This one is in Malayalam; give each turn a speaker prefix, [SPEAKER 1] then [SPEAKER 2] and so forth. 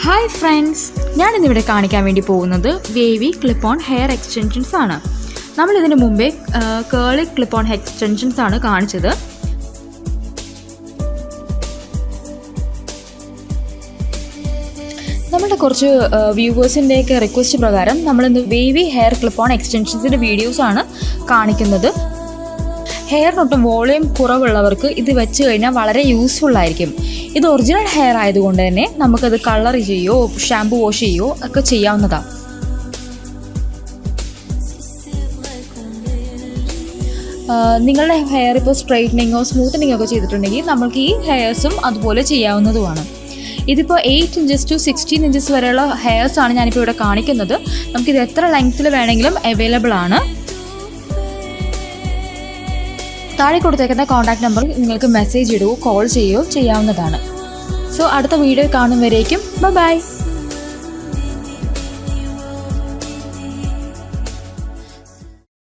[SPEAKER 1] ഹായ് ഫ്രണ്ട്സ്, ഞാനിന്നിവിടെ കാണിക്കാൻ വേണ്ടി പോകുന്നത് വേവി ക്ലിപ്പ് ഓൺ ഹെയർ എക്സ്റ്റൻഷൻസ് ആണ്. നമ്മളിതിന് മുമ്പേ കേളി ക്ലിപ്പ് ഓൺ എക്സ്റ്റൻഷൻസ് ആണ് കാണിച്ചത്. നമ്മളുടെ കുറച്ച് വ്യൂവേഴ്സിൻ്റെയൊക്കെ റിക്വസ്റ്റ് പ്രകാരം നമ്മളിന്ന് വേവി ഹെയർ ക്ലിപ്പ് ഓൺ എക്സ്റ്റൻഷൻസിൻ്റെ വീഡിയോസാണ് കാണിക്കുന്നത്. ഹെയറിനൊട്ടും വോളിയം കുറവുള്ളവർക്ക് ഇത് വെച്ച് കഴിഞ്ഞാൽ വളരെ യൂസ്ഫുൾ ആയിരിക്കും. ഇത് ഒറിജിനൽ ഹെയർ ആയതുകൊണ്ട് തന്നെ നമുക്കത് കളർ ചെയ്യുകയോ ഷാമ്പു വാഷ് ചെയ്യുകയോ ഒക്കെ ചെയ്യാവുന്നതാണ്. നിങ്ങളുടെ ഹെയർ ഇപ്പോൾ സ്ട്രൈറ്റനിങ്ങോ സ്മൂത്തനിങ്ങോ ഒക്കെ ചെയ്തിട്ടുണ്ടെങ്കിൽ നമുക്ക് ഈ ഹെയർസും അതുപോലെ ചെയ്യാവുന്നതുമാണ്. ഇതിപ്പോൾ 8 ഇഞ്ചസ് ടു 16 ഇഞ്ചസ് വരെയുള്ള ഹെയർസാണ് ഞാനിപ്പോൾ ഇവിടെ കാണിക്കുന്നത്. നമുക്കിത് എത്ര ലെങ്ത്തിൽ വേണമെങ്കിലും അവൈലബിൾ ആണ്. താഴെ കൊടുത്തേക്കുന്ന കോൺടാക്ട് നമ്പറിൽ നിങ്ങൾക്ക് മെസ്സേജ് ഇടുകയോ കോൾ ചെയ്യുകയോ ചെയ്യാവുന്നതാണ്. സോ അടുത്ത വീഡിയോ കാണും വരേക്കും ബൈ.